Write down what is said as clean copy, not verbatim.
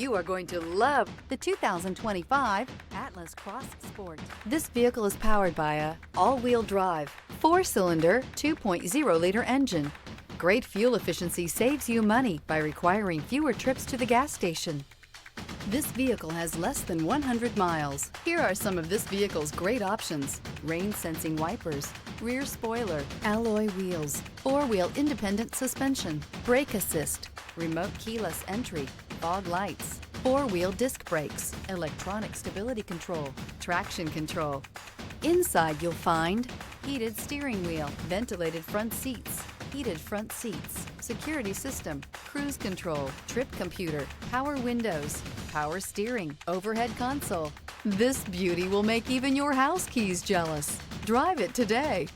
You are going to love the 2025 Atlas Cross Sport. This vehicle is powered by a all-wheel drive, 4-cylinder, 2.0-liter engine. Great fuel efficiency saves you money by requiring fewer trips to the gas station. This vehicle has less than 100 miles. Here are some of this vehicle's great options: rain-sensing wipers, rear spoiler, alloy wheels, 4-wheel independent suspension, brake assist, remote keyless entry, fog lights, 4-wheel disc brakes, electronic stability control, traction control. Inside you'll find heated steering wheel, ventilated front seats, heated front seats, security system, cruise control, trip computer, power windows, power steering, overhead console. This beauty will make even your house keys jealous. Drive it today.